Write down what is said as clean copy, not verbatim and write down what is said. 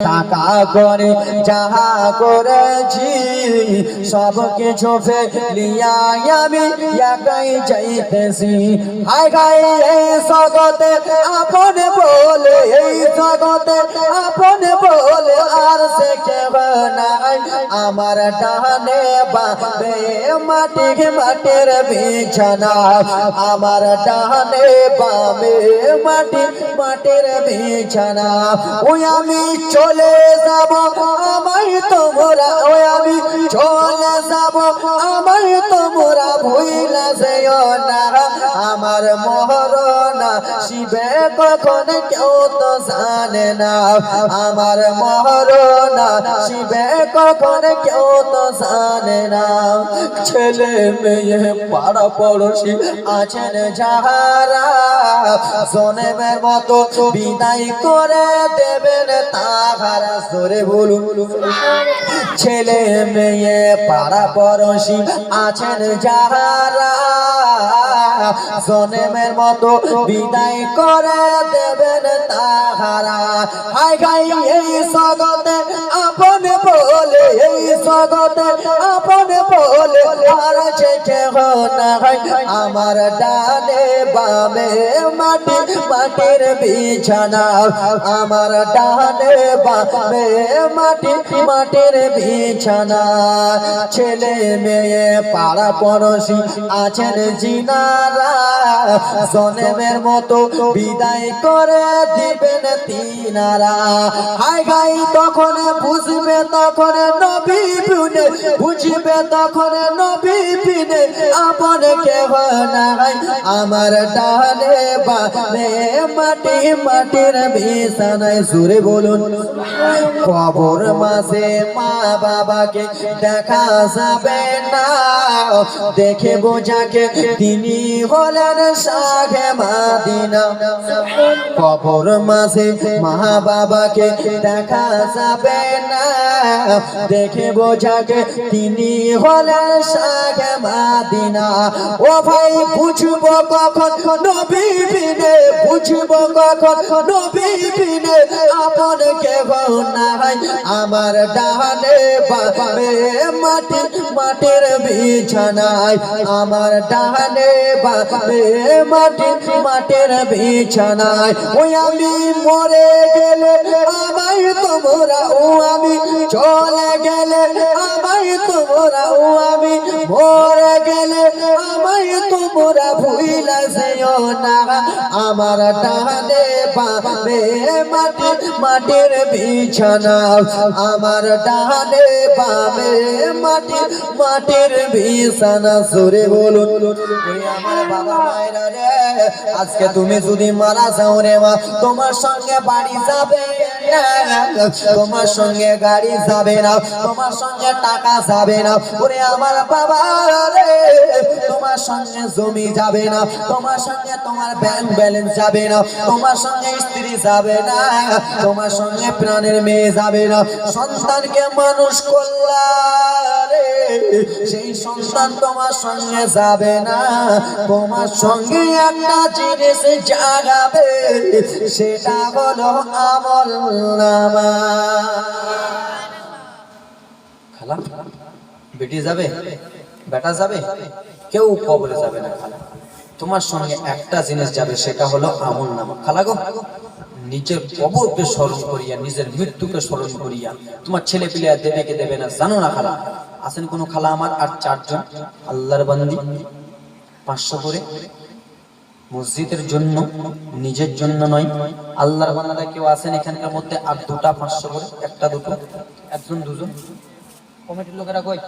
টাকা করে যাহা করেছি সব কিছু ফেলিয়া আমি একাই যাইতেছি। হায় গাই এই জগতে আপন বলে, এই জগতে আপন বলে আর সে কেহ নাই। আমার ডানে বামে মাটি মাটির বিছানা, আমার ডানে বামে মাটি মাটির বিছানা। ওই আমি চলে যাব আমায় তোমরা, ওই আমি চলে যাব আমায় তোমরা ভুইলা যেও না। আমার মরণ শিবে কখন কেউ তো জানে না, আমার মরণ শিবে কখন কেউ তো জানে না। ছেলে মেয়ে পাড়া পড়োশি আছেন যাহারা জনমের মতো বিদায় করে দেবেন তাহারা। জোরে বলুন। ছেলে মেয়ে পাড়া পড়োশি আছেন যাহারা জনমের মতো বিদায় করে দেবেন তাহারা। হায় গাই এই জগতে আপন বলে, এই জগতে আপন বলে আর যে কেহ নাই। আমার ডানে বামে মাটি মাটির বিছানা, আমার ডানে বামে মাটি মাটির বিছানা। ছেলে মেয়ে পাড়া পড়োশি আছেন জিনারা জনমের মতো বিদায় করে দিবেন তিনারা। হায় গাই তখন বুঝবে, তখন নবী বিনে বুঝবে, তখন নবী বিনে আপন কেহ নাই। আমার ডানে বামে মাটি মাটির বিছানায়। জোরে বলুন। কবর মাঝে মা বাবাকে দেখা যাবে না, দেখে বোঝাকে তিনি হলেন শাহে মাদিনা। কবর মাঝে মা বাবাকে দেখা যাবে না, দেখে বোঝাকে তিনি হলেন শাহে মাদিনা। ও ভাই বুঝবো কখন নবী বিনে, বুঝবো কখন নবী বিনে আপন কেহ নাই। আমার ডানে বামে মাটি মাটির বিছানায়, আমার ডানে বামে মাটি মাটির বিছানায়। ওই আমি মরে গেলে আমায় তোমরা, ও আমি চলে গেলে আমায় তোমরা, ও আমি মরে গেলে আমায় তোমরা ভুইলা যেও না। আমার ডানে বামে মাটি মাটির বিছানা, আমার ডানে বামে মাটি মাটির বিছানা। জোরে বলুন। আমার বাবা মায়েরা রে, আজকে তুমি যদি মারা যাও রে মা, তোমার সঙ্গে বাড়ি যাবে না, তোমার সঙ্গে গাড়ি যাবে না, তোমার সঙ্গে টাকা যাবে না। ওরে আমার বাবা রে, তোমার সঙ্গে জমি যাবে না, তোমার সঙ্গে তোমার ব্যাংক ব্যালেন্স যাবে না, তোমার সঙ্গে স্ত্রী যাবে না, তোমার সঙ্গে প্রাণের মেয়ে যাবে না। সন্তানকে মানুষ করলা রে, সেই সন্তান তোমার সঙ্গে যাবে না। তোমার সঙ্গে একটা জিনিস জাগাবে, সেটা হলো আমলনামা। খালা বেটি যাবে, বেটা যাবে, কেউ কবরে যাবে না খালা। তোমার সঙ্গে একটা জিনিস যাবে, সেটা হলো আমলনামা। খালা গো, নিজের কবরকে স্মরণ করিয়া, নিজের মৃত্যুকে স্মরণ করিয়া তোমার ছেলে পিলে দেবে কে দেবে না জানো না খালা? আছেন কোন খালা আমার? আর চারজন আল্লাহর বান্দি 500 করে মসজিদের জন্য, নিজের জন্য নয়। আল্লাহর বান্দারা কেউ আছেন এখানকার মধ্যে? আর দুটা 500 করে, একটা দুটো, একজন দুজন। কমিটির লোকেরা কই?